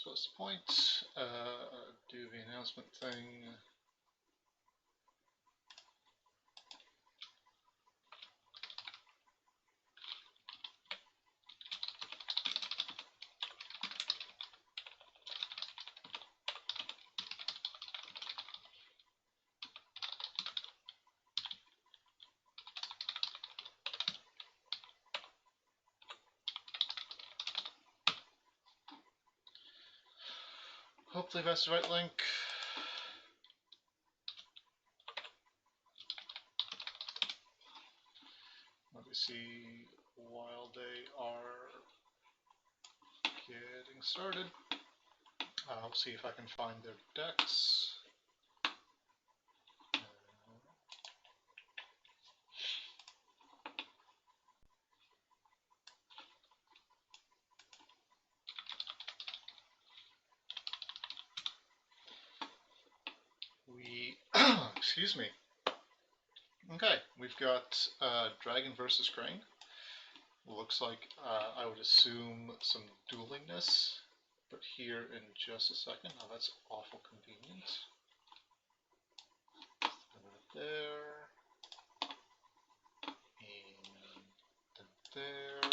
supposed to point. Do the announcement thing. Hopefully that's the right link. Let me see while they are getting started. I'll see if I can find their decks. Excuse me. Okay, we've got Dragon versus Crane. Looks like I would assume some duelingness, but here in just a second. Oh, that's awful convenient. There. And there.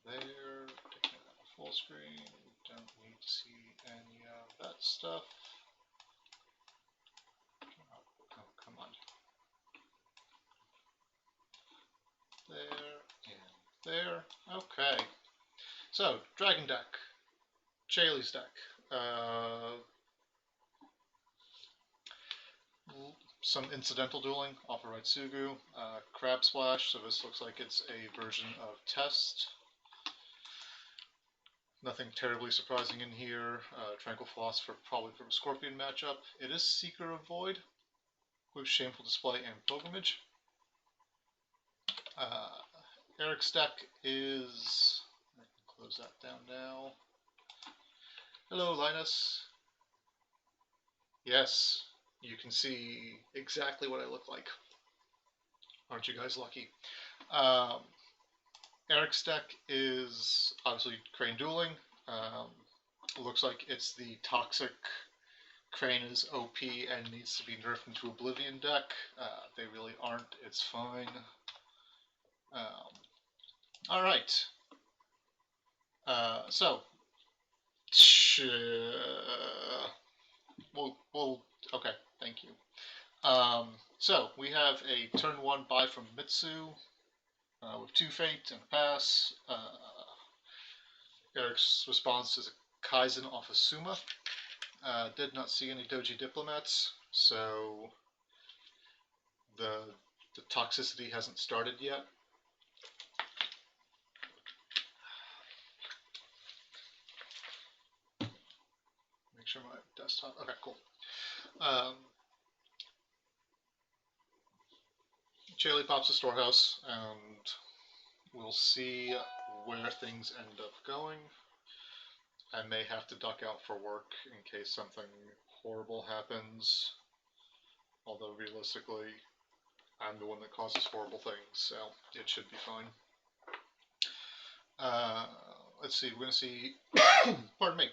There. Taking it out full screen. Don't need to see any of that stuff. Oh, come on. There and there. Okay. So, Dragon deck. Chaley's deck. Some incidental dueling off of Raitsugu. Crab Splash, so this looks like it's a version of Test. Nothing terribly surprising in here. Tranquil Philosopher, probably from a Scorpion matchup. It is Seeker of Void with Shameful Display and Pilgrimage. Eric's deck is... I can close that down now. Hello, Linus. Yes, you can see exactly what I look like. Aren't you guys lucky? Eric's deck is obviously Crane dueling. Looks like it's the toxic Crane is OP and needs to be nerfed into Oblivion deck. They really aren't. It's fine. Alright. So. Okay, thank you. So, we have a turn 1 buy from Mitsu with 2 Fate and a pass. Eric's response is a Kaizen off of Suma. Did not see any Doji Diplomats, so the toxicity hasn't started yet. Make sure my desktop. Okay, cool. Chaley pops the storehouse, and we'll see where things end up going. I may have to duck out for work in case something horrible happens. Although realistically, I'm the one that causes horrible things, so it should be fine. Let's see, we're going to see, pardon me,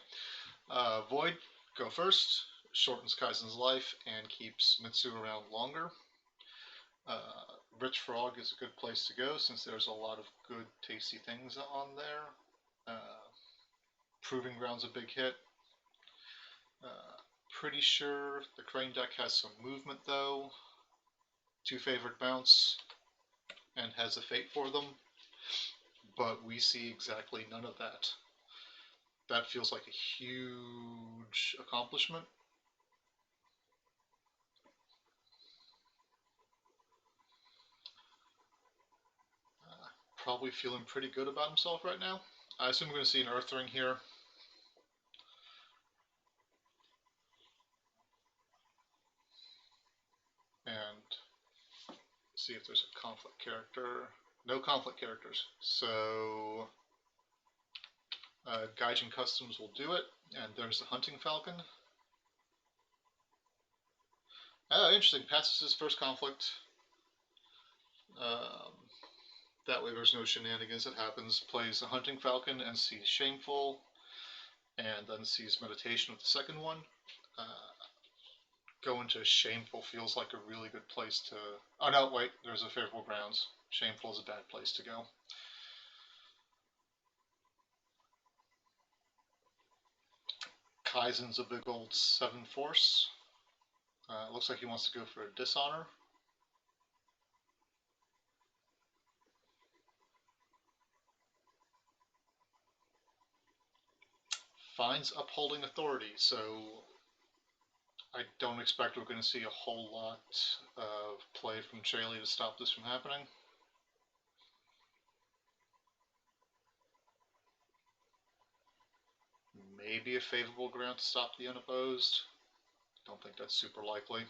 Void go first, shortens Kaizen's life, and keeps Mitsu around longer. Rich Frog is a good place to go since there's a lot of good, tasty things on there. Proving Ground's a big hit. Pretty sure the Crane deck has some movement though. 2 favored bounce, and has a fate for them. But we see exactly none of that. That feels like a huge accomplishment. Probably feeling pretty good about himself right now. I assume we're going to see an Earth Ring here. And see if there's a conflict character. No conflict characters. So Gaijin Customs will do it. And there's the Hunting Falcon. Oh, interesting. Passes his first conflict. That way there's no shenanigans that happens. Plays a Hunting Falcon and sees Shameful. and then sees meditation with the second one. Going to Shameful feels like a really good place to... Oh no, wait, there's a favorable grounds. Shameful is a bad place to go. Kaizen's a big old 7 force. Looks like he wants to go for a dishonor. Finds upholding authority, so I don't expect we're going to see a whole lot of play from Chaley to stop this from happening. Maybe a favorable ground to stop the unopposed. Don't think that's super likely.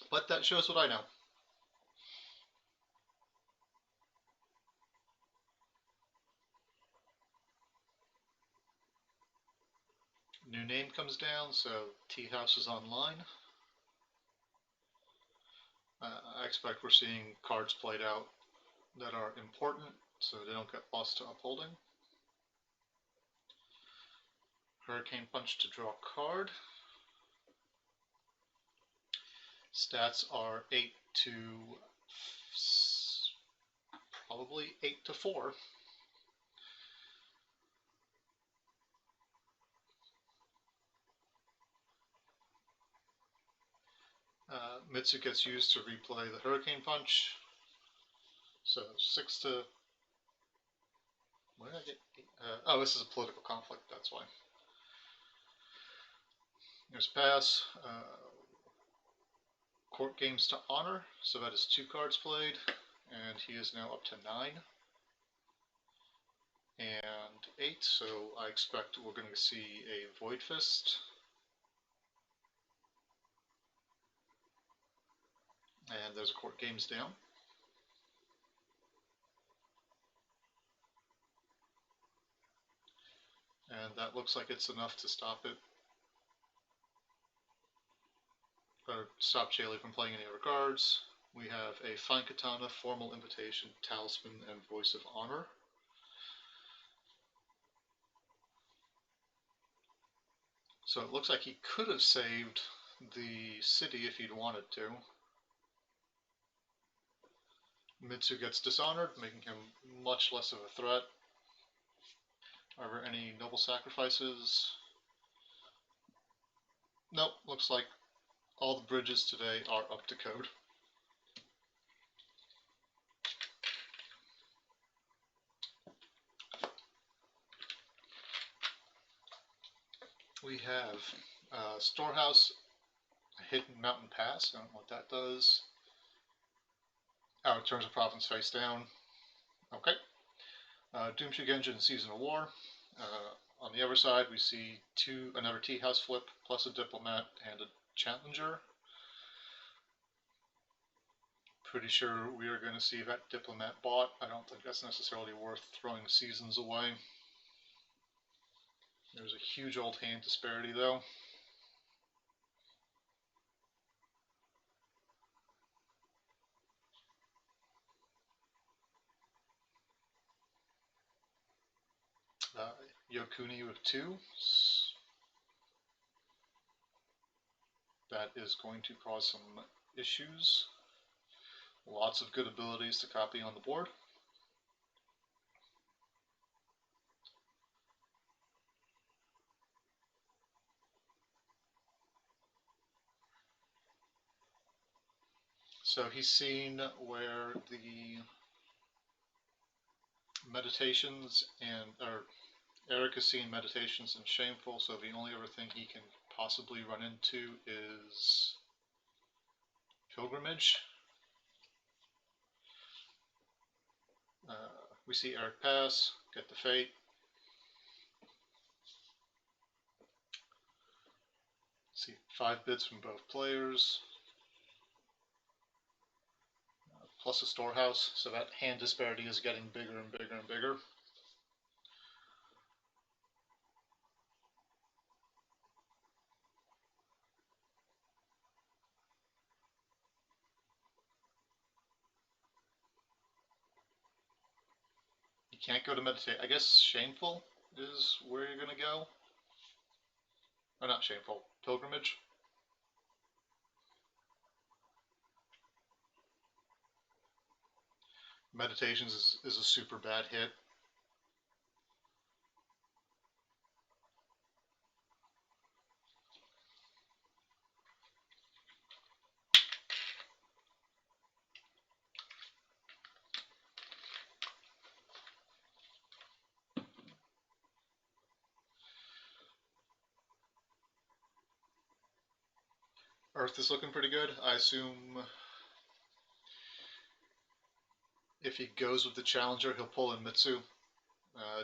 But that shows what I know. New name comes down, so Tea House is online. I expect we're seeing cards played out that are important, so they don't get lost to upholding. Hurricane Punch to draw a card. Stats are 8 to probably 8 to 4. Mitsu gets used to replay the Hurricane Punch. So 6 to... Where did I get 8? Oh, this is a political conflict, that's why. There's pass. Court Games to Honor, so that is 2 cards played, and he is now up to 9. And 8, so I expect we're going to see a Void Fist. And there's a Court Games down. And that looks like it's enough to stop it. Or stop Chaley from playing any other cards. We have a Fine Katana, Formal Invitation, Talisman, and Voice of Honor. So it looks like he could have saved the city if he'd wanted to. Mitsu gets dishonored, making him much less of a threat. Are there any noble sacrifices? Nope, looks like all the bridges today are up to code. We have Storehouse, Hidden Mountain Pass. I don't know what that does. Oh, it turns a province face down. Okay. Doomshig Engine, Season of War. On the other side, we see another Tea House flip, plus a Diplomat and a Challenger. Pretty sure we are going to see that Diplomat bought. I don't think that's necessarily worth throwing seasons away. There's a huge old hand disparity, though. Yokuni with 2. That is going to cause some issues. Lots of good abilities to copy on the board. So he's seen where the meditations or Eric has seen meditations and Shameful, so the only other thing he can possibly run into is Pilgrimage. We see Eric pass, get the Fate. See 5 bids from both players. Plus a Storehouse, so that hand disparity is getting bigger and bigger and bigger. can't go to meditate. I guess shameful is where you're gonna go. Or not shameful, pilgrimage. Meditations is a super bad hit. Earth is looking pretty good. I assume if he goes with the Challenger, he'll pull in Mitsu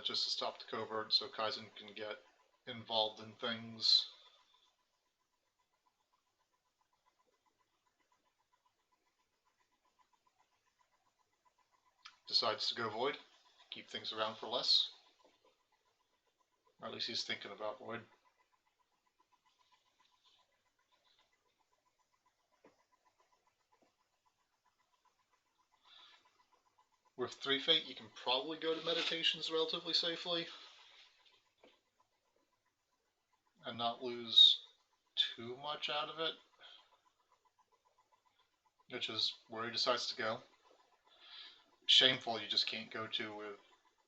just to stop the covert so Kaizen can get involved in things. Decides to go Void, keep things around for less. Or at least he's thinking about Void. With 3 Fate, you can probably go to Meditations relatively safely and not lose too much out of it, which is where he decides to go. Shameful, you just can't go to with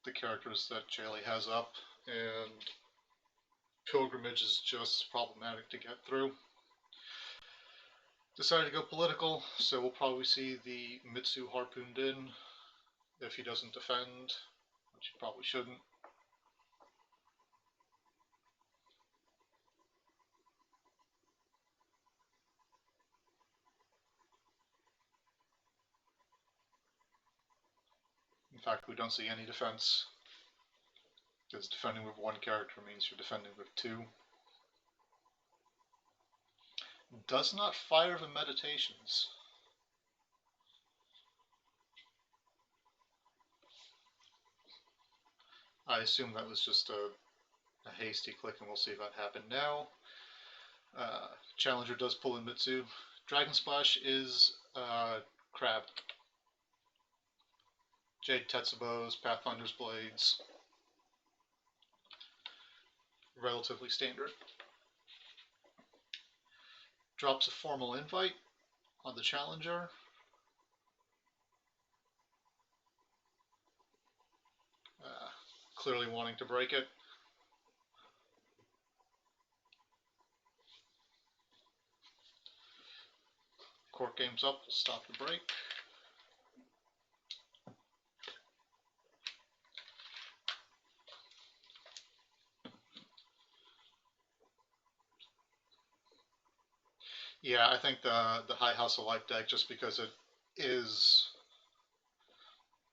the characters that Chaley has up, and Pilgrimage is just problematic to get through. Decided to go political, so we'll probably see the Mitsu harpooned in if he doesn't defend, which he probably shouldn't. In fact, we don't see any defense, because defending with 1 character means you're defending with 2. Does not fire the Meditations. I assume that was just a hasty click, and we'll see that happen now. Challenger does pull in Mitsu. Dragon Splash is Crab. Jade Tetsubos, Pathfinder's Blades. Relatively standard. Drops a formal invite on the Challenger. Clearly wanting to break it. Court game's up, we'll stop the break. Yeah, I think the High House of Life deck, just because it is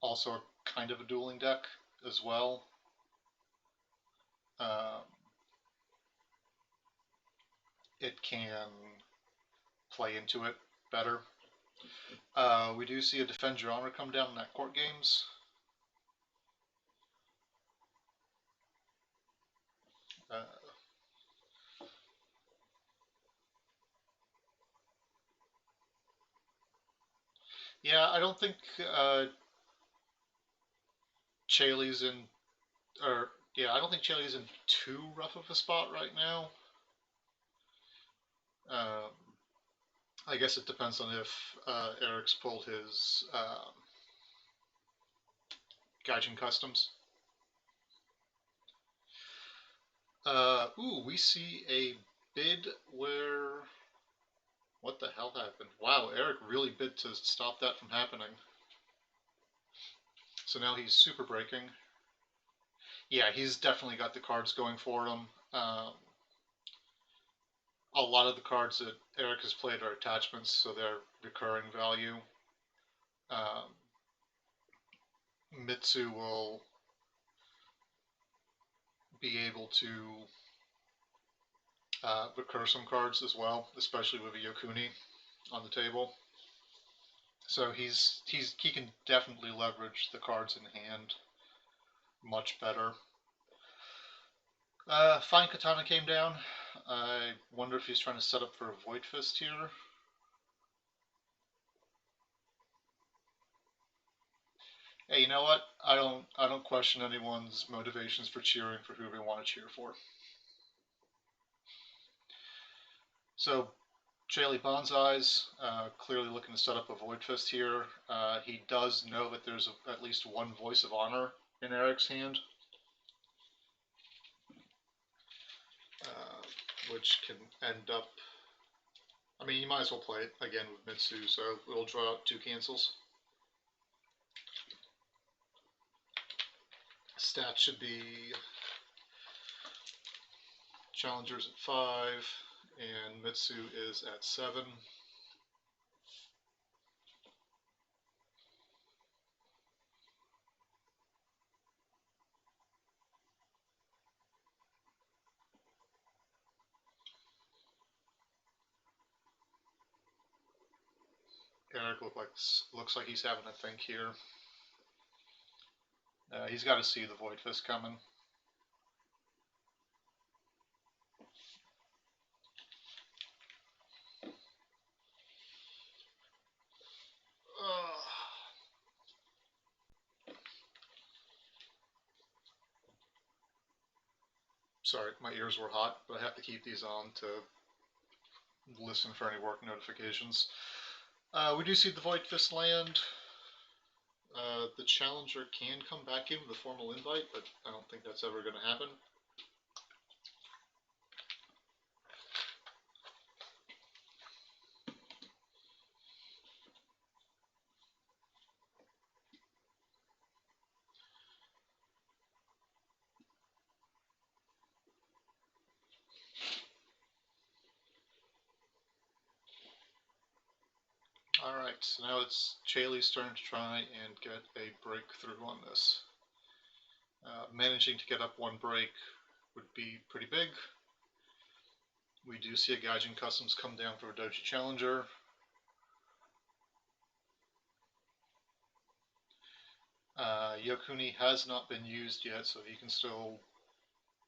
also kind of a dueling deck as well. It can play into it better. We do see a Defend Your Honor come down in that Court games. Yeah, I don't think Chaley's in, I don't think Chaley's in too rough of a spot right now. I guess it depends on if Eric's pulled his Gaijin Customs. We see a bid where... What the hell happened? Wow, Eric really bid to stop that from happening. So now he's super breaking. Yeah, he's definitely got the cards going for him. A lot of the cards that Eric has played are attachments, so they're recurring value. Mitsu will be able to recur some cards as well, especially with a Yokuni on the table. So he can definitely leverage the cards in hand much better. Fine Katana came down. I wonder if he's trying to set up for a Void Fist here. Hey, you know what? I don't question anyone's motivations for cheering for who they want to cheer for. So Chaley Bonsai's clearly looking to set up a Void Fist here. He does know that there's at least one Voice of Honor in Eric's hand, which can end up. I mean, you might as well play it again with Mitsu, so we'll draw out 2 cancels. Stats should be Challenger's at 5, and Mitsu is at 7. Eric looks like he's having a think here. He's got to see the Void Fist coming. Sorry, my ears were hot, but I have to keep these on to listen for any work notifications. We do see the Void Fist land. The challenger can come back in with a formal invite, but I don't think that's ever going to happen. Alright, so now it's Chaley's turn to try and get a breakthrough on this. Managing to get up 1 break would be pretty big. We do see a Gaijin Customs come down for a Doji Challenger. Yokuni has not been used yet, so he can still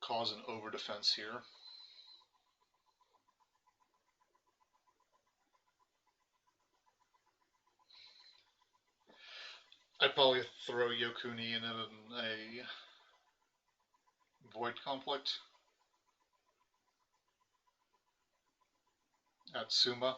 cause an over-defense here. I'd probably throw Yokuni in a Void Conflict at Suma.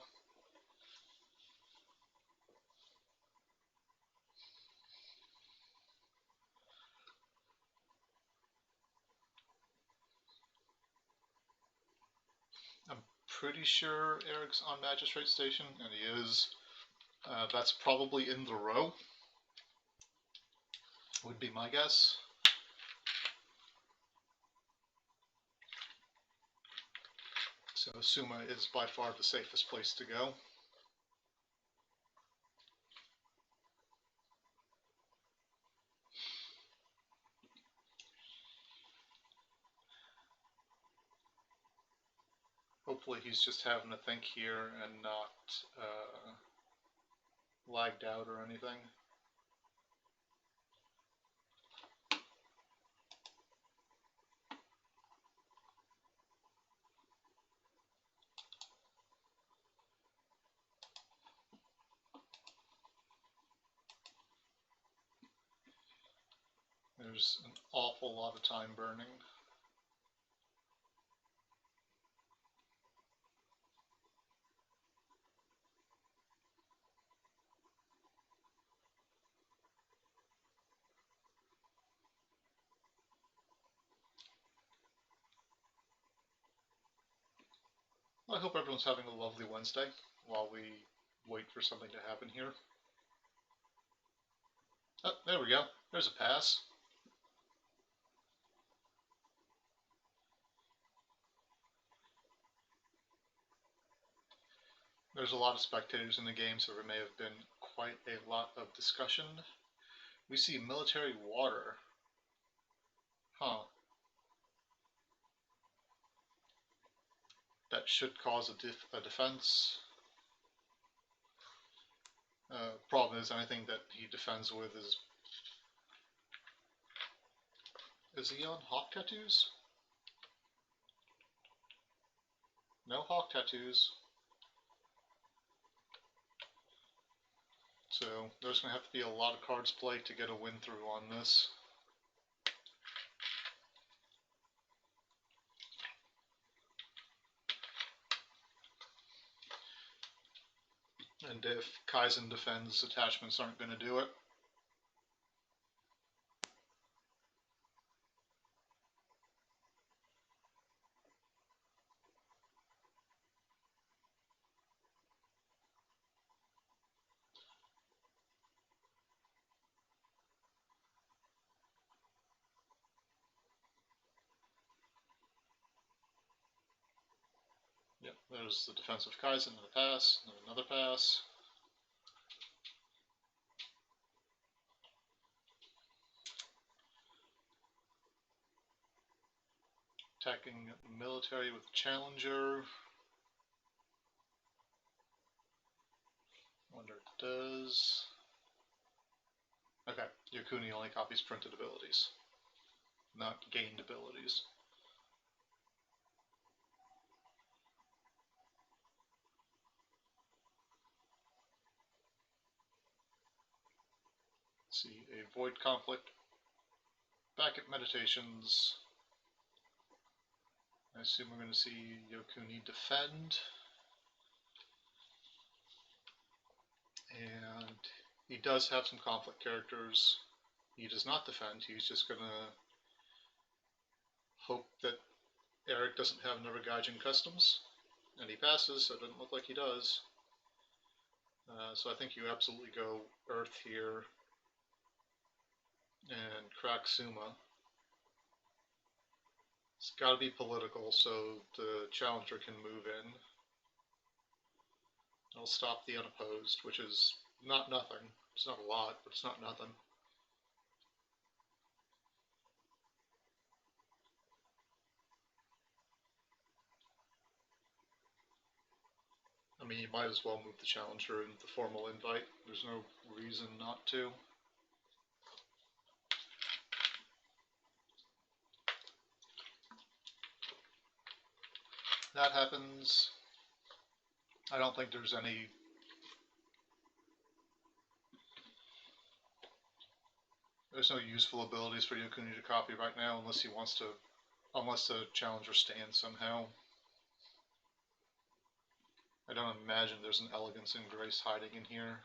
I'm pretty sure Eric's on Magistrate Station, and he is. That's probably in the row, would be my guess. So Suma is by far the safest place to go. Hopefully he's just having a think here and not lagged out or anything. There's an awful lot of time burning. I hope everyone's having a lovely Wednesday while we wait for something to happen here. Oh, there we go. There's a pass. There's a lot of spectators in the game, so there may have been quite a lot of discussion. We see military water. Huh. That should cause a defense. Problem is, anything that he defends with is... Is he on hawk tattoos? No hawk tattoos. So there's going to have to be a lot of cards played to get a win through on this. And if Kaizen defends, attachments aren't going to do it. Yep, there's the defensive Kaizen and a pass, and another pass. Attacking military with Challenger. Wonder if it does. Okay, Yokuni only copies printed abilities, not gained abilities. Let's see, a Void Conflict. Back at Meditations. I assume we're going to see Yokuni defend. And he does have some conflict characters. He does not defend. He's just going to hope that Eric doesn't have another Gaijin Customs. And he passes, so it doesn't look like he does. So I think you absolutely go Earth here and crack Suma. It's got to be political, so the challenger can move in. It'll stop the unopposed, which is not nothing. It's not a lot, but it's not nothing. I mean, you might as well move the challenger in the formal invite. There's no reason not to. That happens. I don't think there's any there's no useful abilities for Yokuni to copy right now unless he wants to, unless the challenger stands somehow. I don't imagine there's an elegance and grace hiding in here.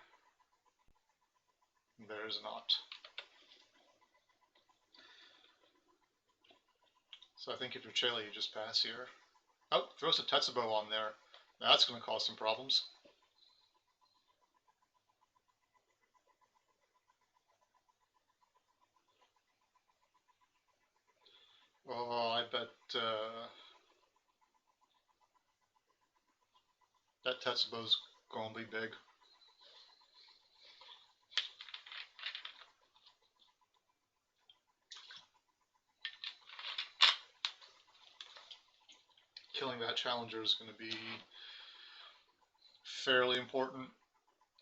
There is not. So I think if you're Chaley, you just pass here. Oh, throws a Tetsubo on there. That's going to cause some problems. Oh, I bet that Tetsubo's going to be big. Killing that challenger is going to be fairly important,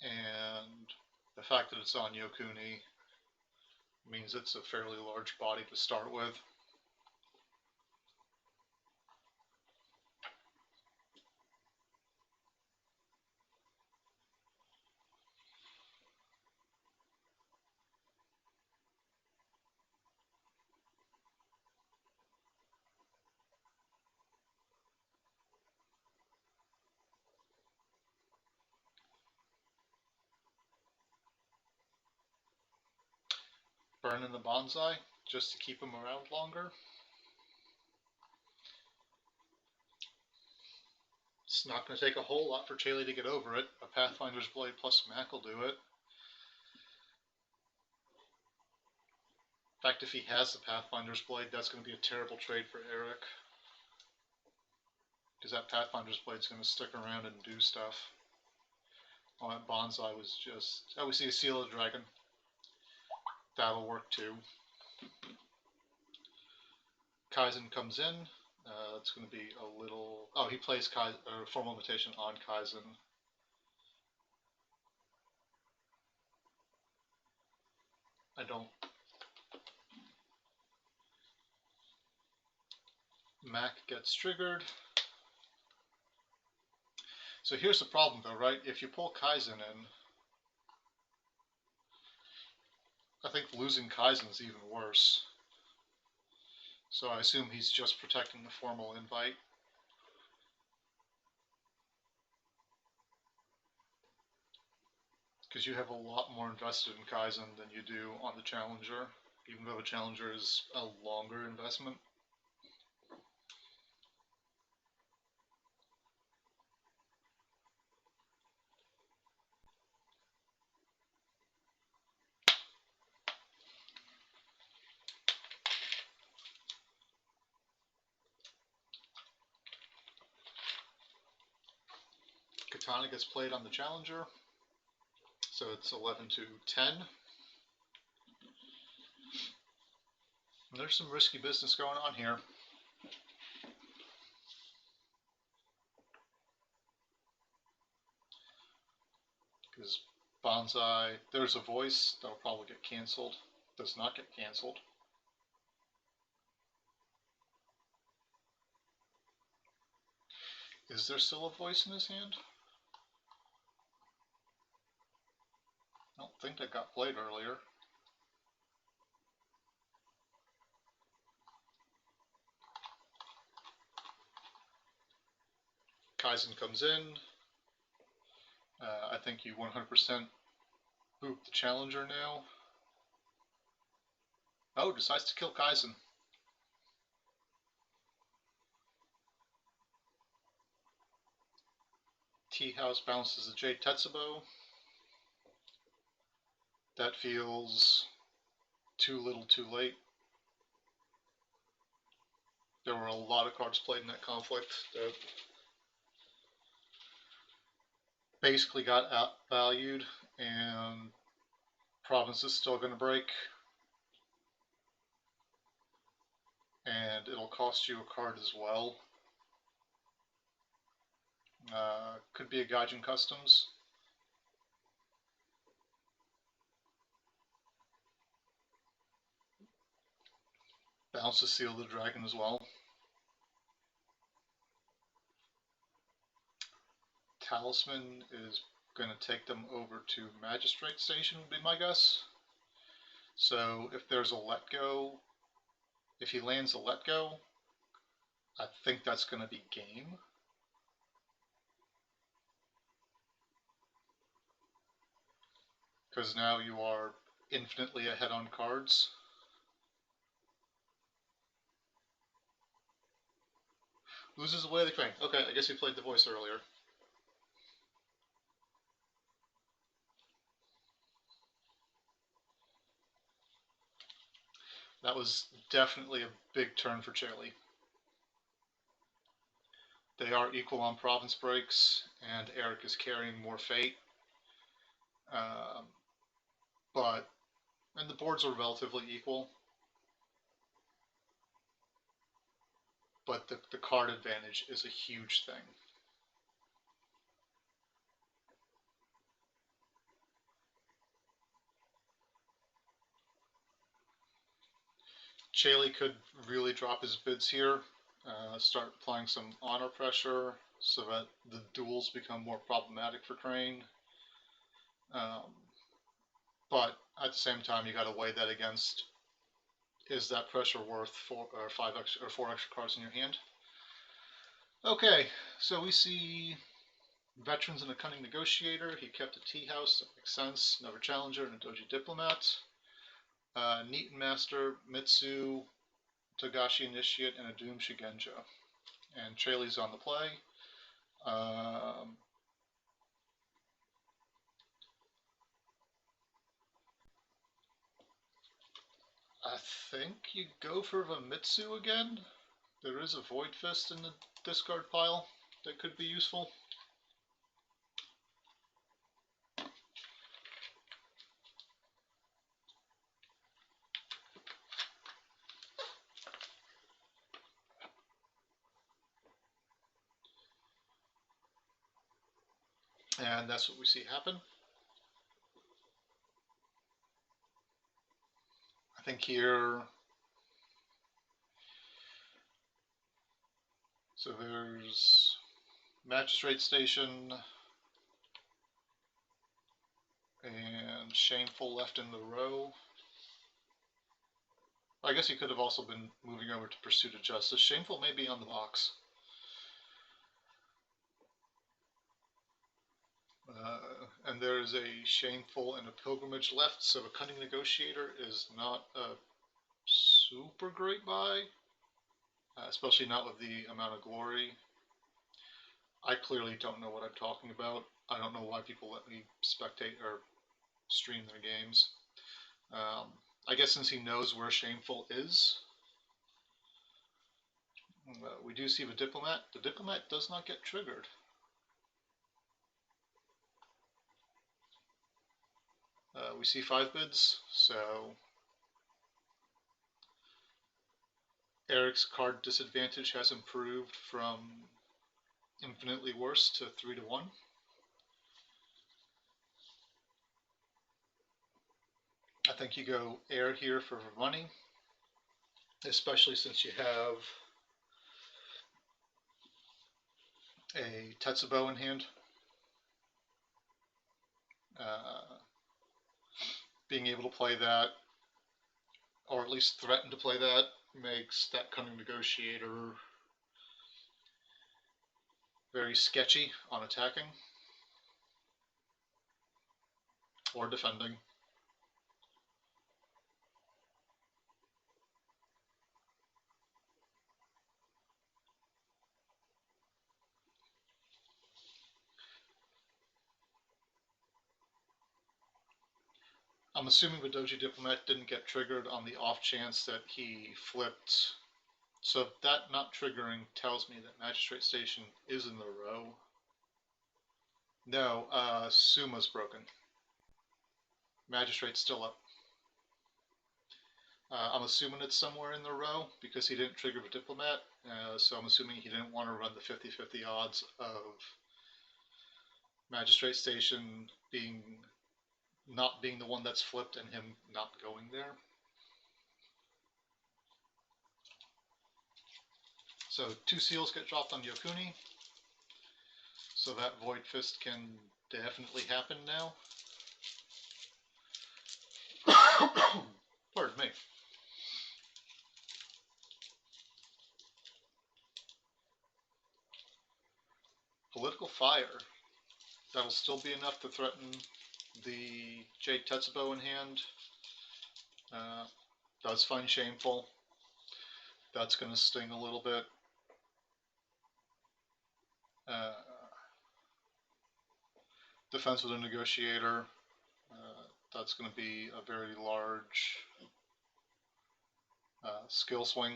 and the fact that it's on Yokuni means it's a fairly large body to start with. Burning the bonsai just to keep him around longer. It's not going to take a whole lot for Chaley to get over it. A Pathfinder's Blade plus Mac will do it. In fact, if he has the Pathfinder's Blade, that's going to be a terrible trade for Eric. Because that Pathfinder's Blade's going to stick around and do stuff. Oh, that bonsai was just... Oh, we see a Seal of the Dragon. That'll work too. Kaizen comes in. It's going to be a little... Oh, he plays Formal Invitation on Kaizen. I don't... Mac gets triggered. So here's the problem though, right? If you pull Kaizen in, think losing Kaizen's even worse. So I assume he's just protecting the formal invite. Because you have a lot more invested in Kaizen than you do on the Challenger, even though the Challenger is a longer investment. Katana gets played on the Challenger, so it's 11 to 10. And there's some risky business going on here. Because Bonsai, there's a voice that'll probably get canceled. Does not get canceled. Is there still a voice in his hand? I don't think that got played earlier. Kaizen comes in. I think you 100% boop the Challenger now. Oh, decides to kill Kaizen. Tea House bounces the Jade Tetsubo. That feels too little too late. There were a lot of cards played in that conflict that basically got outvalued, and Province is still going to break. And it'll cost you a card as well. Could be a Gaijin Customs. Bounce to Seal the Dragon as well. Talisman is going to take them over to Magistrate Station, would be my guess. So if there's a let go, if he lands a let go, I think that's going to be game. Because now you are infinitely ahead on cards. Loses away the thing. Okay, I guess he played the voice earlier. That was definitely a big turn for Chaley. They are equal on province breaks, and Eric is carrying more fate. And the boards are relatively equal. But the card advantage is a huge thing. Chaley could really drop his bids here, start applying some honor pressure so that the duels become more problematic for Crane. But at the same time, you got to weigh that against, is that pressure worth 4 extra cards in your hand? Okay, so we see Veterans and a Cunning Negotiator. He kept a Tea House, that makes sense. Another Challenger and a Doji Diplomat. Neaton Master, Mitsu, Togashi Initiate, and a Doom Shigenja. And Chaley's on the play. I think you go for the Mitsu again. There is a Void Fist in the discard pile that could be useful. And that's what we see happen. I think here, so there's Magistrate Station and Shameful left in the row. I guess he could have also been moving over to Pursuit of Justice. Shameful may be on the box. And there is a Shameful and a Pilgrimage left, so a Cunning Negotiator is not a super great buy, especially not with the amount of glory. I clearly don't know what I'm talking about. I don't know why people let me spectate or stream their games. I guess since he knows where Shameful is, we do see the Diplomat. The Diplomat does not get triggered. We see 5 bids, so Eric's card disadvantage has improved from infinitely worse to 3-1. I think you go air here for money, especially since you have a Tetsubo in hand. Being able to play that, or at least threaten to play that, makes that Cunning Negotiator very sketchy on attacking or defending. I'm assuming the Doji Diplomat didn't get triggered on the off chance that he flipped. So that not triggering tells me that Magistrate Station is in the row. No, Suma's broken. Magistrate's still up. I'm assuming it's somewhere in the row because he didn't trigger the Diplomat, so I'm assuming he didn't want to run the 50-50 odds of Magistrate Station not being the one that's flipped and him not going there. So 2 seals get dropped on Yokuni, so that Void Fist can definitely happen now. Pardon me. Political Fire. That'll still be enough to threaten the Jade Tetsubo in hand. Does find Shameful. That's going to sting a little bit. Defense with a Negotiator. That's going to be a very large skill swing.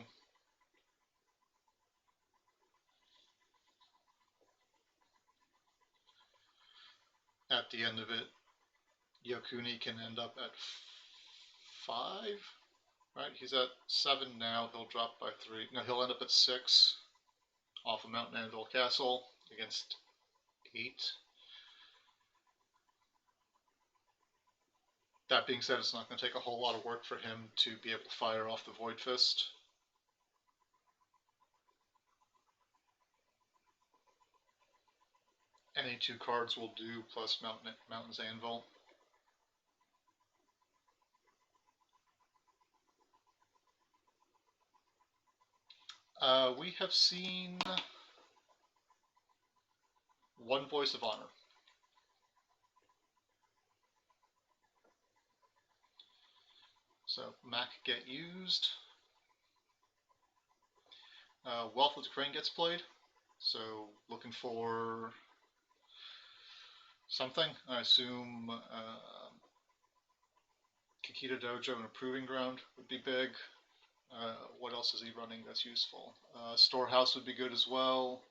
At the end of it, Yokuni can end up at 5, right? He's at 7 now. He'll drop by 3. No, he'll end up at 6 off of Mount Anvil Castle against 8. That being said, it's not going to take a whole lot of work for him to be able to fire off the Void Fist. Any 2 cards will do, plus Mountain's Anvil. We have seen 1 Voice of Honor. So Mac get used. Wealth of the Crane gets played. So looking for something. I assume Kikita Dojo and a Proving Ground would be big. What else is he running that's useful? Storehouse would be good as well.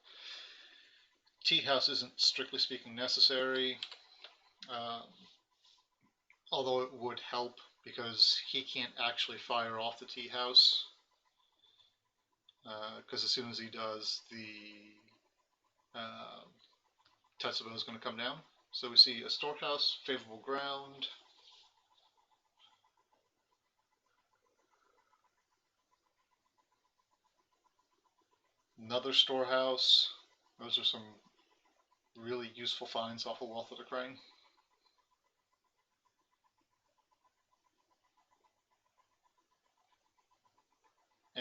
Tea House isn't strictly speaking necessary, although it would help because he can't actually fire off the Tea House, because as soon as he does, the Tetsubo is going to come down. So we see a Storehouse, Favorable Ground. Another Storehouse. Those are some really useful finds off of Wealth of the Crane.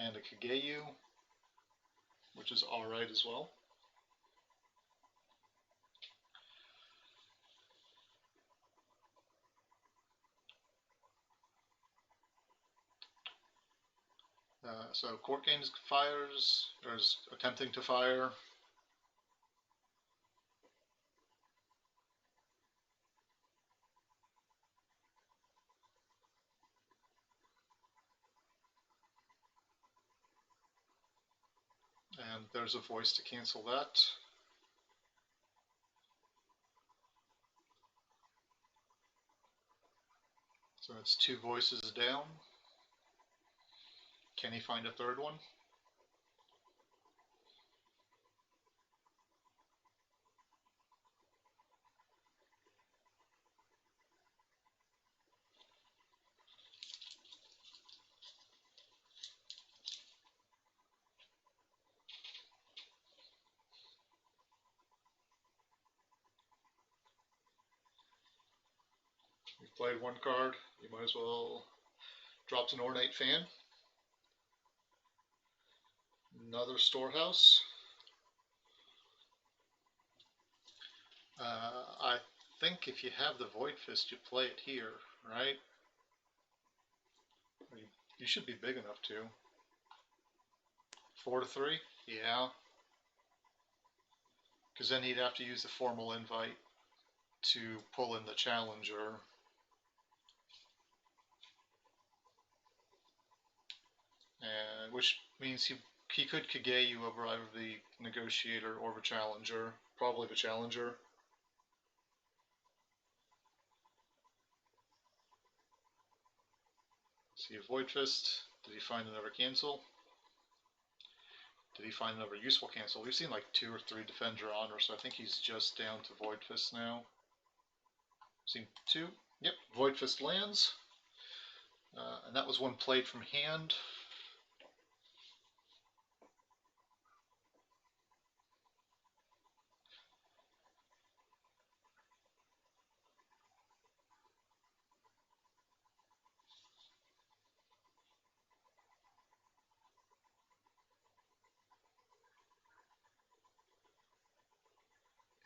and a Kageyu, which is alright as well. So Court Games fires, or is attempting to fire. And there's a voice to cancel that. So it's 2 voices down. Can he find a third one? You've played 1 card, you might as well. Drops an Ornate Fan. Another Storehouse. I think if you have the Void Fist, you play it here, right? You should be big enough to. 4 to 3? Yeah. Because then he'd have to use the formal invite to pull in the challenger. And which means he could Kageyu over either the negotiator or the challenger. Probably the challenger. See a Void Fist. Did he find another cancel? Did he find another useful cancel? We've seen like 2 or 3 Defend Your Honor, so I think he's just down to Void Fist now. Seen 2. Yep, Void Fist lands. And that was 1 played from hand.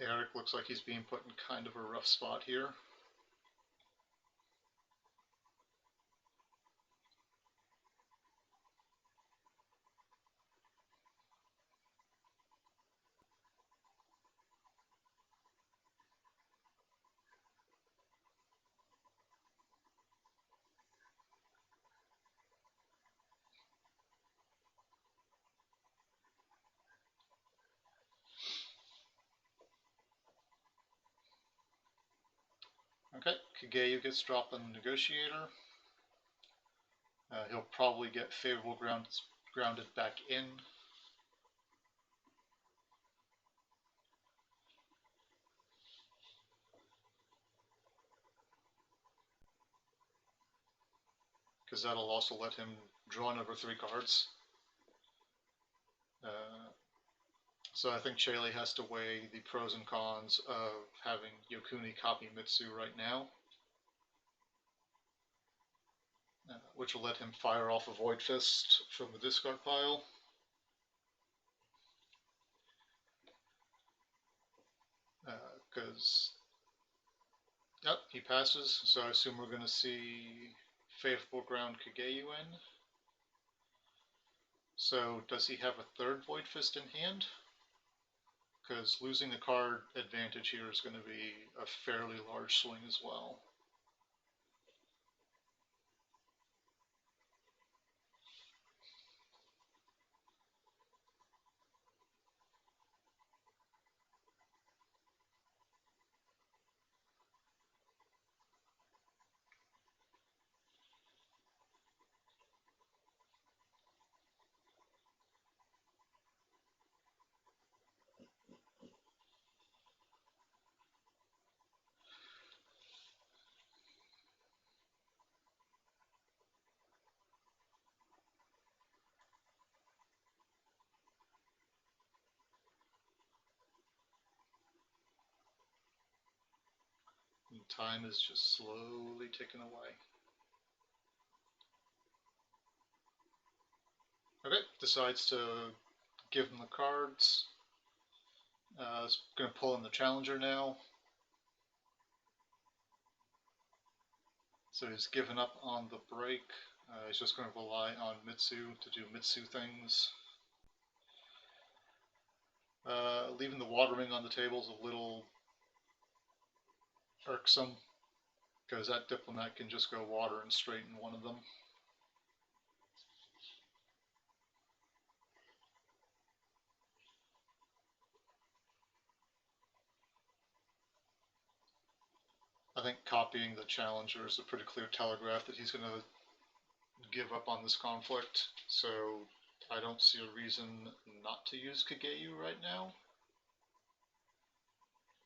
Eric looks like he's being put in kind of a rough spot here. Okay, Kageyu gets dropped on the negotiator. He'll probably get favorable grounded back in. Because that'll also let him draw another 3 cards. So I think Chaley has to weigh the pros and cons of having Yokuni copy Mitsu right now. Which will let him fire off a Void Fist from the discard pile. Because yep, he passes, so I assume we're going to see favorable ground Kageyu in. So does he have a 3rd Void Fist in hand? Because losing the card advantage here is going to be a fairly large swing as well. And time is just slowly ticking away. decides to give him the cards. He's going to pull in the challenger now. So he's given up on the break. He's just going to rely on Mitsu to do Mitsu things. Leaving the water ring on the table is a little irksome, because that diplomat can just go water and straighten one of them. I think copying the challenger is a pretty clear telegraph that he's going to give up on this conflict, so I don't see a reason not to use Kageyu right now.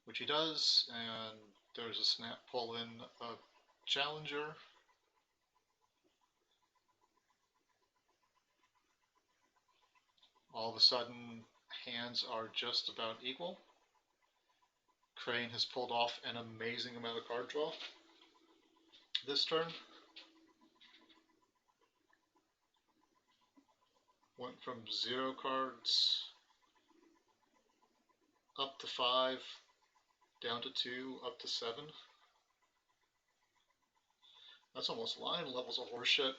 Which he does, and there's a snap pull in of challenger. All of a sudden, hands are just about equal. Crane has pulled off an amazing amount of card draw this turn. Went from 0 cards up to 5, down to 2, up to 7. That's almost line levels of horseshit.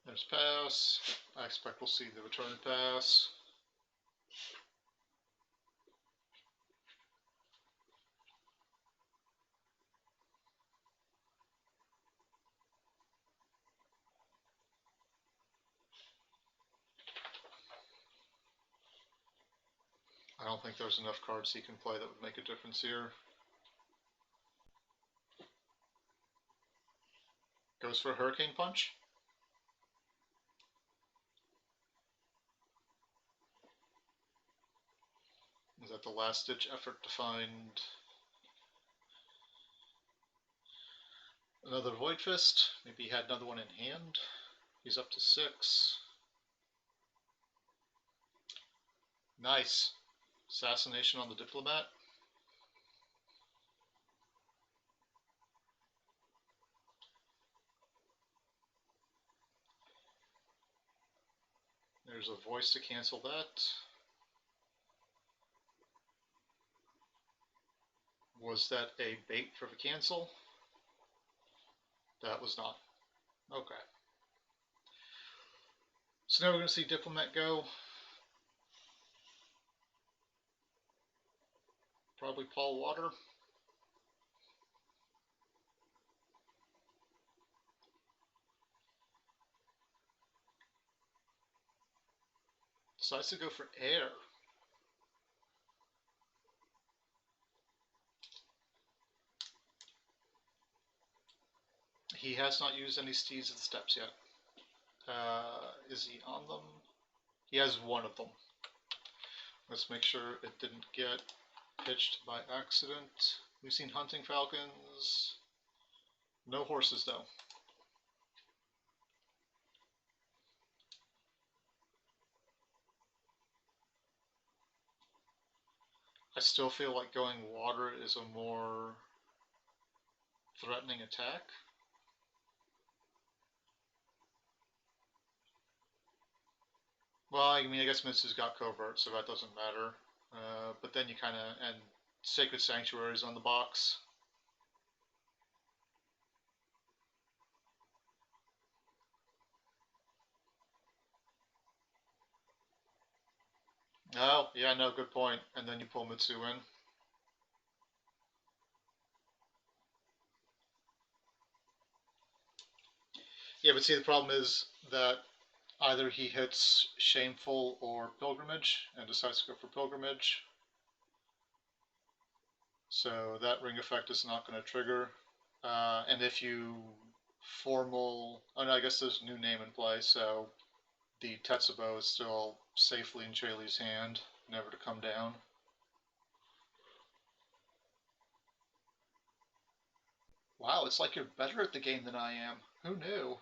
There's pass. I expect we'll see the return pass. I don't think there's enough cards he can play that would make a difference here. Goes for a Hurricane Punch. Is that the last-ditch effort to find another Void Fist? Maybe he had another one in hand. He's up to 6. Nice. Assassination on the Diplomat. There's a voice to cancel that. Was that a bait for the cancel? That was not. Okay. So now we're going to see Diplomat go. Probably Paul Water. Decides to go for air. He has not used any steeds of the steps yet. Is he on them? He has one of them. Let's make sure it didn't get pitched by accident. We've seen hunting falcons. No horses though. I still feel like going water is a more threatening attack. Well, I mean, I guess Mitsu's got covert, so that doesn't matter. But then you kind of, and Sacred Sanctuary's on the box. Oh, yeah, no, good point. And then you pull Mitsu in. Yeah, but see, the problem is that either he hits Shameful or Pilgrimage and decides to go for Pilgrimage. So that ring effect is not going to trigger. And if you formal... Oh no, I guess there's a new name in play, so the Tetsubo is still safely in Chaley's hand, never to come down. Wow, it's like you're better at the game than I am. Who knew?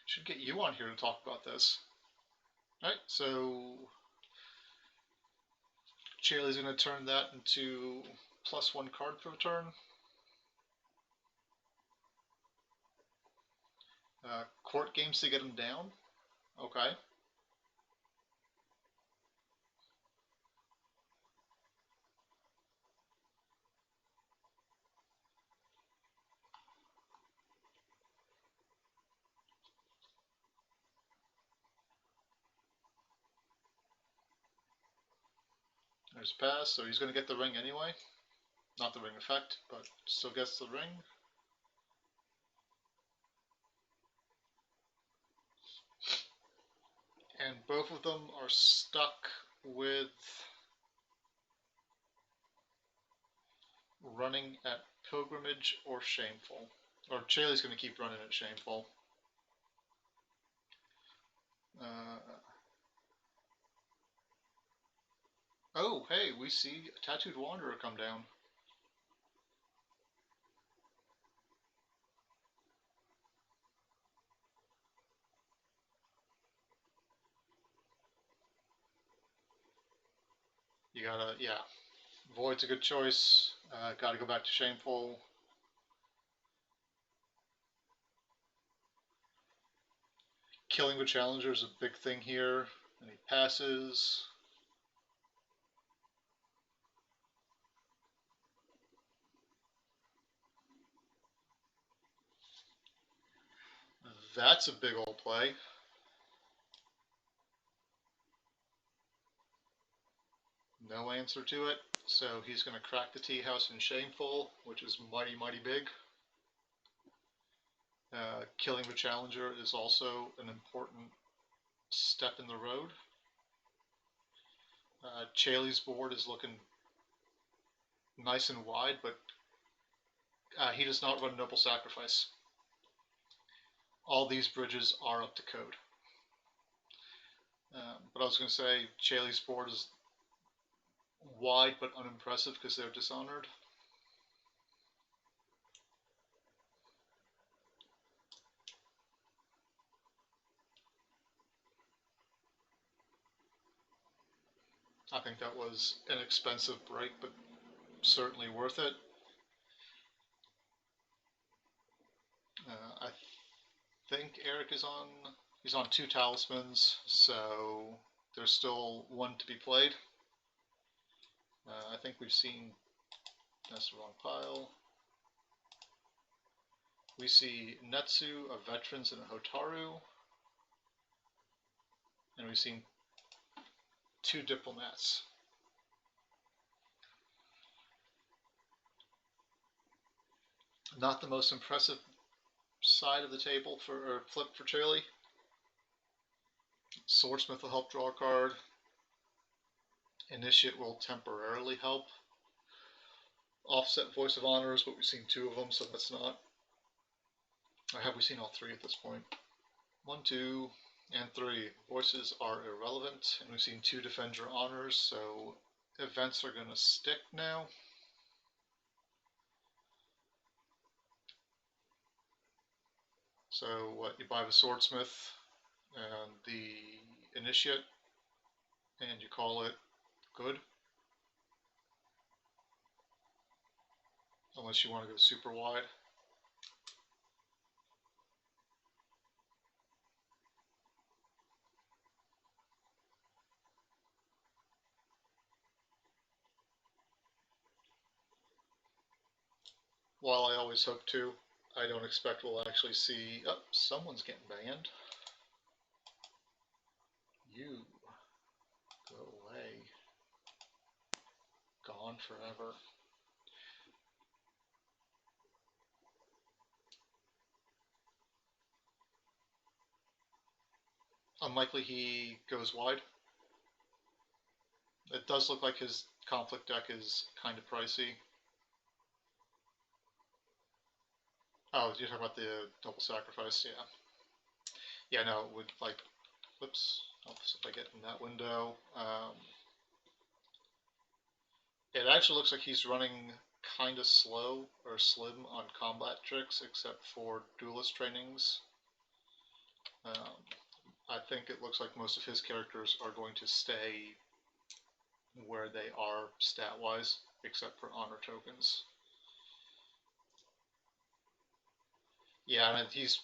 Should get you on here to talk about this. Alright, so Chaley's going to turn that into +1 card for the turn. Court games to get him down. Okay. There's a pass, so he's going to get the ring anyway. Not the ring effect, but still gets the ring. And both of them are stuck with running at Pilgrimage or Shameful. Or Chaley's going to keep running at Shameful. Oh, hey, we see a Tattooed Wanderer come down. You gotta, yeah. Void's a good choice. Gotta go back to Shameful. Killing the Challenger is a big thing here. And he passes. That's a big old play. No answer to it. So he's going to crack the tea house in Shameful, which is mighty, mighty big. Killing the Challenger is also an important step in the road. Chaley's board is looking nice and wide, but he does not run Noble Sacrifice. All these bridges are up to code. But I was going to say, Chaley's board is wide but unimpressive because they're dishonored. I think that was an expensive break, but certainly worth it. I think Eric is on. He's on 2 talismans, so there's still 1 to be played. I think we've seen. That's the wrong pile. We see Netsu, a Veterans, and a Hotaru. And we've seen 2 Diplomats. Not the most impressive side of the table or flip for Chaley. Swordsmith will help draw a card. Initiate will temporarily help. Offset Voice of Honors, but we've seen 2 of them, so that's not. Or have we seen all 3 at this point? 1, 2, and 3. Voices are irrelevant, and we've seen 2 Defend Your Honors, so events are going to stick now. So what, you buy the Swordsmith and the Initiate, and you call it good. Unless you want to go super wide. While I always hope to, I don't expect we'll actually see. Oh, someone's getting banned. You go away. Gone forever. Unlikely he goes wide. It does look like his conflict deck is kind of pricey. Oh, you're talking about the double sacrifice, yeah. Yeah, no, it would like, whoops, if I get in that window. It actually looks like he's running kind of slow or slim on combat tricks, except for duelist trainings. I think it looks like most of his characters are going to stay where they are stat-wise, except for honor tokens. Yeah, and he's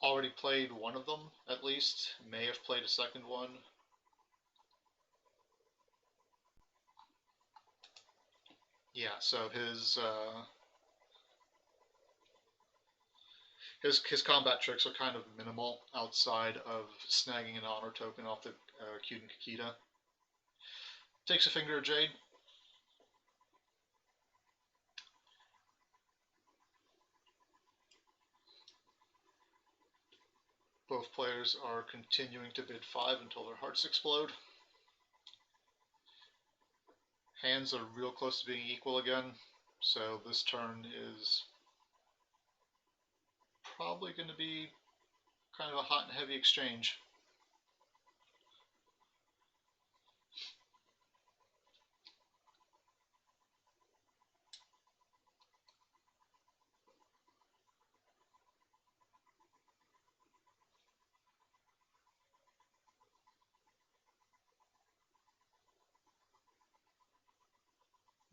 already played one of them, at least. May have played a second one. Yeah, so his combat tricks are kind of minimal outside of snagging an honor token off the Kyuden Kakita. Takes a finger of Jade. Both players are continuing to bid 5 until their hearts explode. Hands are real close to being equal again, so this turn is probably going to be kind of a hot and heavy exchange.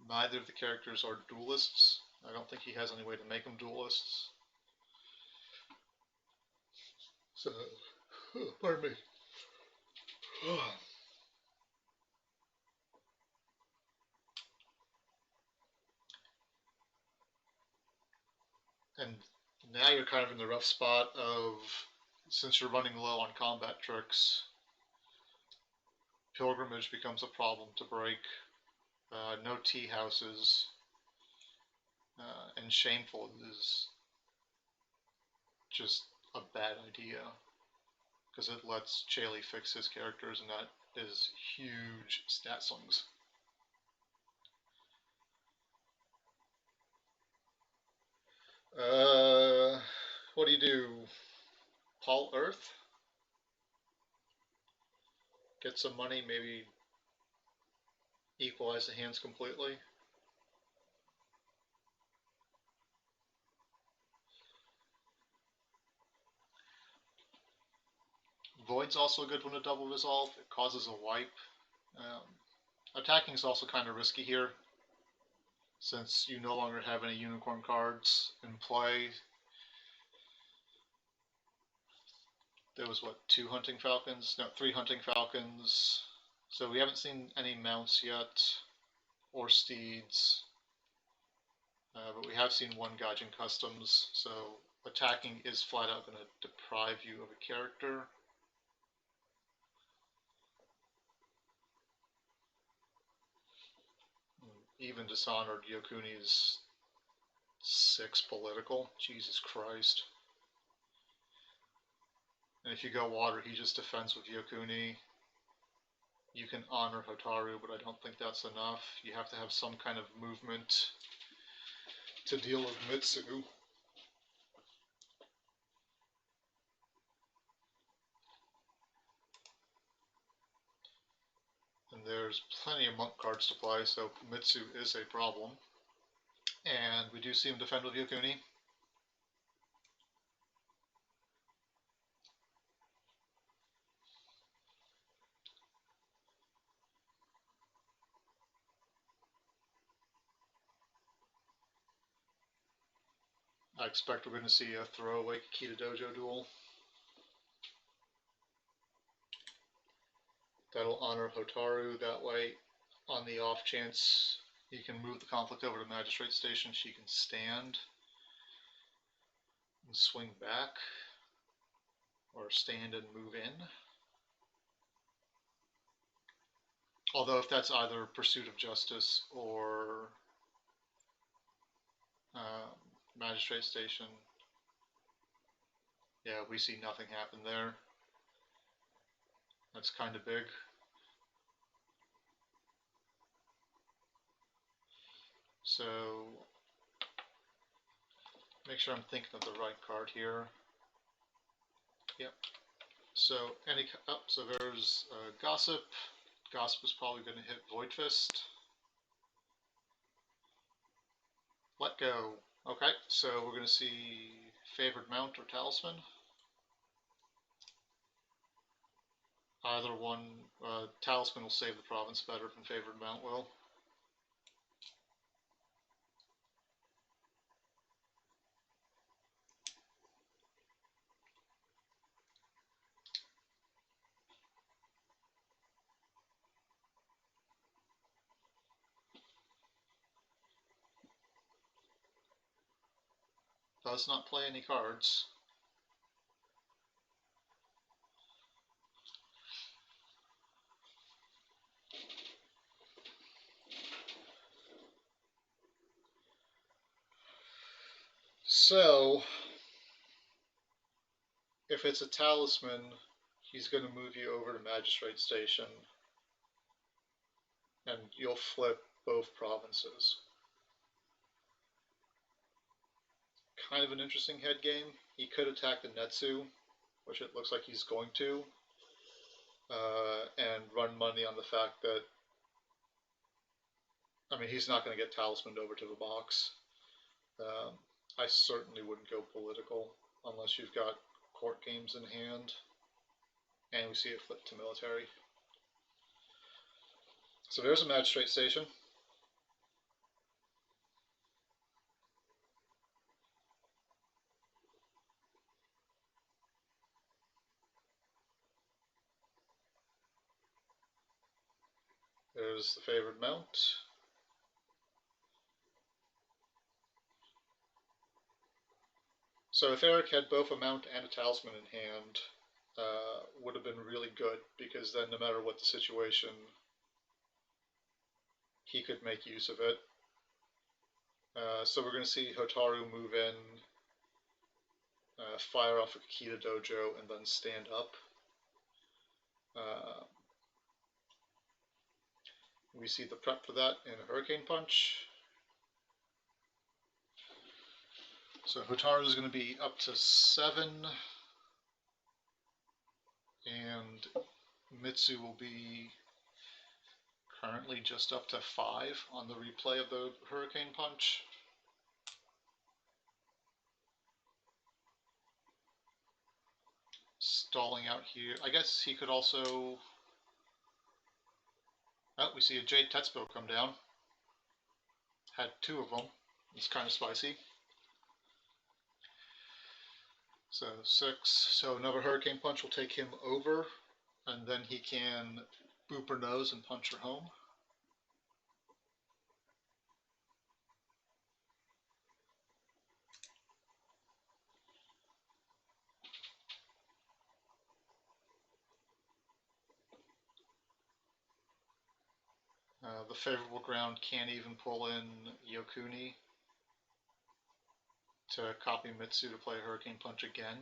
Neither of the characters are duelists. I don't think he has any way to make them duelists. So, pardon me. And now you're kind of in the rough spot of, since you're running low on combat tricks, Pilgrimage becomes a problem to break. No tea houses, and Shameful is just a bad idea because it lets Chaley fix his characters, and that is huge stat swings. What do you do? Paul Earth? Get some money, maybe equalize the hands completely. Void's also a good one to double resolve. It causes a wipe. Attacking is also kind of risky here, since you no longer have any unicorn cards in play. There was, what, 2 hunting falcons? No, 3 hunting falcons. So we haven't seen any mounts yet, or steeds. But we have seen 1 Gaijin Customs, so attacking is flat out going to deprive you of a character. Even Dishonored Yokuni's 6 political. Jesus Christ. And if you go water, he just defends with Yokuni. You can honor Hotaru, but I don't think that's enough. You have to have some kind of movement to deal with Mitsu. And there's plenty of monk cards to play, so Mitsu is a problem. And we do see him defend with Yokuni. I expect we're going to see a throwaway Kakita Dojo duel. That'll honor Hotaru. That way, on the off chance he can move the conflict over to Magistrate Station, she can stand and swing back, or stand and move in. Although if that's either Pursuit of Justice or Magistrate Station, yeah, we see nothing happen there. That's kind of big. So, make sure I'm thinking of the right card here. Yep. So, so there's Gossip. Gossip is probably going to hit Void Fist. Let go. Okay, so we're going to see Favored Mount or Talisman. Either one, Talisman will save the province better than Favored Mount will. Does not play any cards. So, if it's a Talisman, he's going to move you over to Magistrate Station, and you'll flip both provinces. Kind of an interesting head game. He could attack the Netsu, which it looks like he's going to, and run money on the fact that, I mean, he's not going to get Talismaned over to the box. I certainly wouldn't go political unless you've got court games in hand, and we see it flip to military. So there's a Magistrate Station. There's the Favored Mount. So if Eric had both a mount and a talisman in hand, would have been really good, because then no matter what the situation, he could make use of it. So we're going to see Hotaru move in, fire off a Kikita Dojo, and then stand up. We see the prep for that in a Hurricane Punch. So Hotaru is going to be up to 7, and Mitsu will be currently just up to 5 on the replay of the Hurricane Punch. Stalling out here. I guess he could also... Oh, we see a Jade Tetsubo come down. Had 2 of them. It's kind of spicy. So 6. So another Hurricane Punch will take him over, and then he can boop her nose and punch her home. The favorable ground can't even pull in Yokuni to copy Mitsu to play Hurricane Punch again.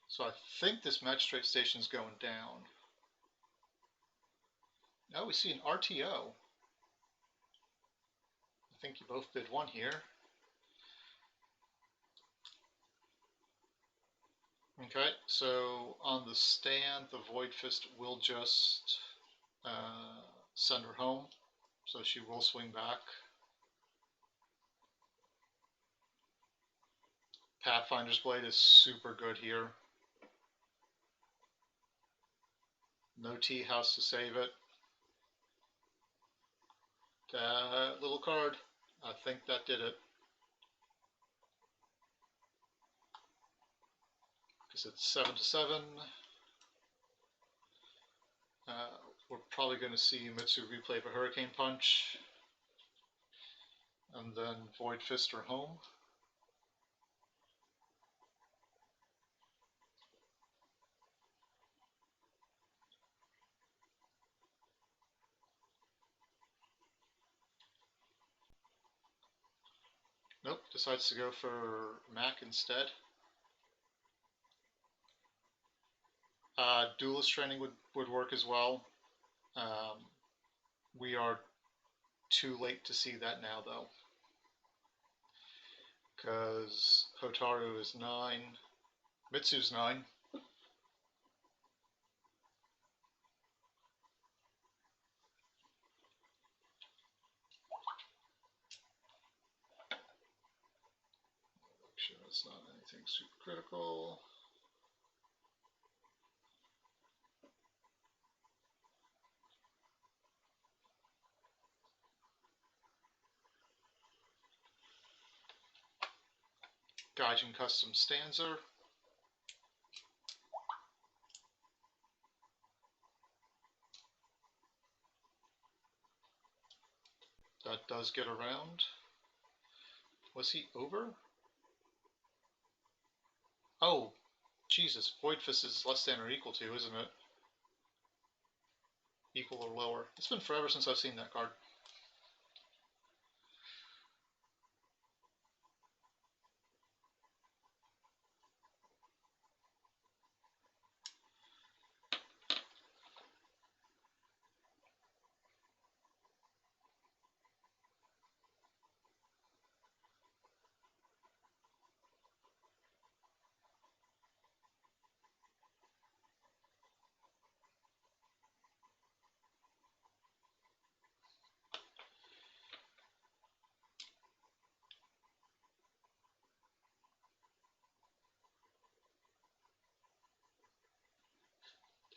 So I think this Magistrate Station is going down. Now we see an RTO. I think you both bid 1 here. Okay, so on the stand, the Void Fist will just send her home, so she will swing back. Pathfinder's Blade is super good here. No tea house to save it. That little card, I think that did it. Because it's 7 to 7. We're probably going to see Mitsu replay for Hurricane Punch, and then Void Fist her home. Nope, decides to go for Mac instead. Duelist training would work as well. We are too late to see that now, though, because Hotaru is 9, Mitsu's 9. Make sure it's not anything super critical. Gaijin Custom Stanza. That does get around. Was he over? Oh, Jesus. Void Fist is less than or equal to, isn't it? Equal or lower. It's been forever since I've seen that card.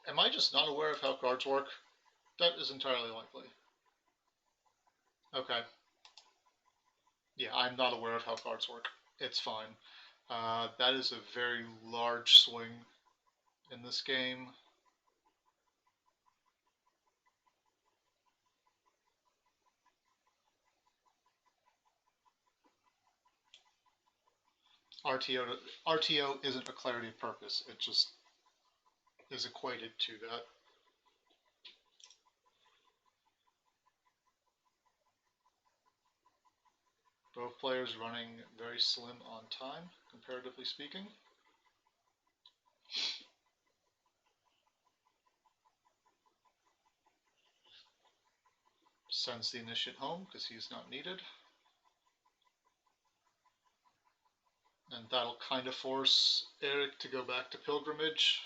Am I just not aware of how cards work? That is entirely likely. Okay. Yeah, I'm not aware of how cards work. It's fine. That is a very large swing in this game. RTO isn't a clarity of purpose. It just is equated to that. Both players running very slim on time, comparatively speaking. Sends the initiate home because he's not needed. And that'll kind of force Eric to go back to Pilgrimage.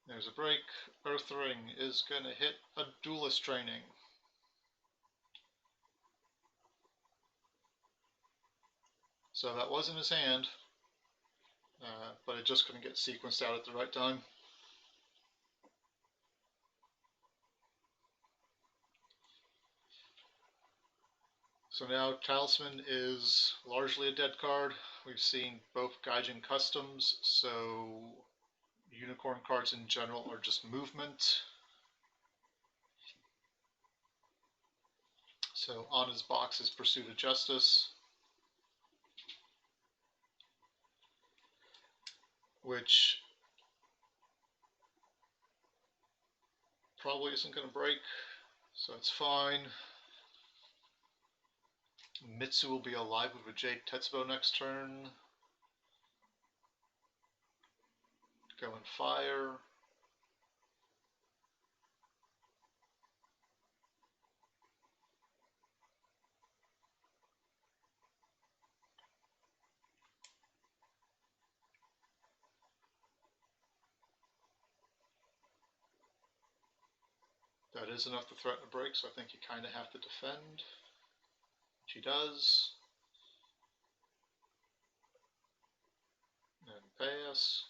There's a break. Earthring is going to hit a Duelist Training. So that was in his hand, but it just couldn't get sequenced out at the right time. So now Talisman is largely a dead card. We've seen both Gaijin Customs, so Unicorn cards in general are just movement. So on his box is Pursuit of Justice, which probably isn't going to break, so it's fine. Mitsu will be alive with a Jade Tetsubo next turn. Go and fire. That is enough to threaten a break, so I think you kind of have to defend. She does. And pass.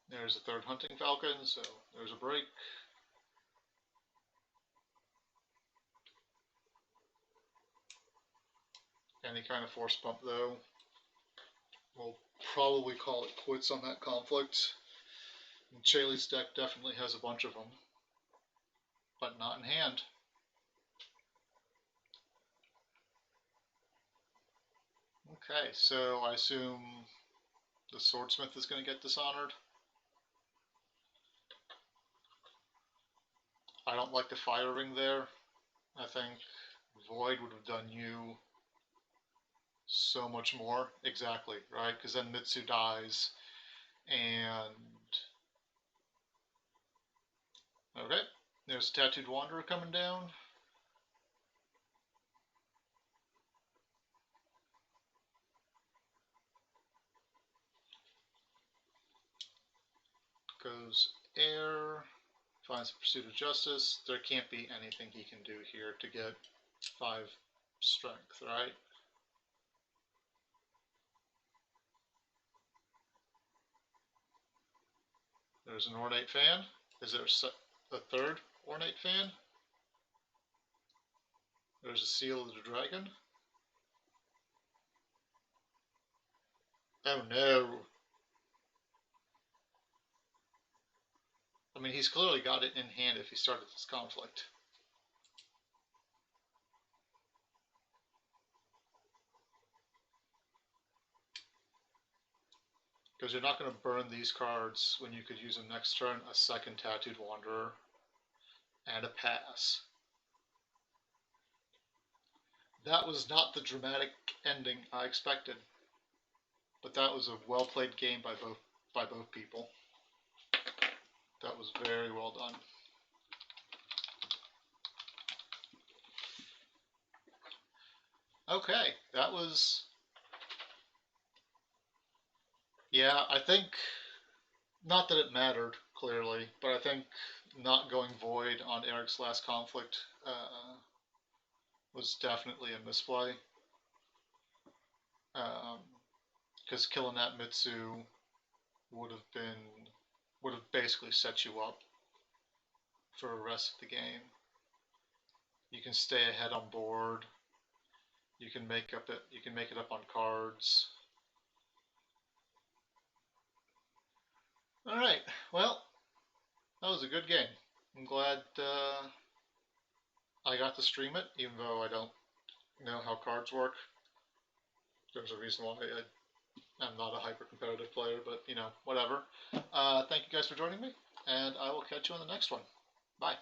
There's a third Hunting Falcon, so there's a break. Any kind of force bump, though. We'll probably call it quits on that conflict. And Chaley's deck definitely has a bunch of them, but not in hand. Okay, so I assume the Swordsmith is going to get dishonored. I don't like the fire ring there. I think Void would have done you so much more. Exactly, right? Because then Mitsu dies, and okay, there's a Tattooed Wanderer coming down. goes air, finds the pursuit of justice. There can't be anything he can do here to get 5 strength, right? There's an ornate fan. Is there a third ornate fan? There's a seal of the dragon. Oh no. I mean, he's clearly got it in hand if he started this conflict. Because you're not going to burn these cards when you could use them next turn, a second Tattooed Wanderer, and a pass. That was not the dramatic ending I expected, but that was a well-played game by both people. That was very well done. Okay, that was... Yeah, I think, not that it mattered, clearly, but I think not going void on Eric's last conflict was definitely a misplay. Because killing that Mitsu would have basically set you up for the rest of the game. You can stay ahead on board. You can make it up on cards. All right. Well, that was a good game. I'm glad I got to stream it, even though I don't know how cards work. There's a reason why I'm not a hyper-competitive player, but, you know, whatever. Thank you guys for joining me, and I will catch you on the next one. Bye.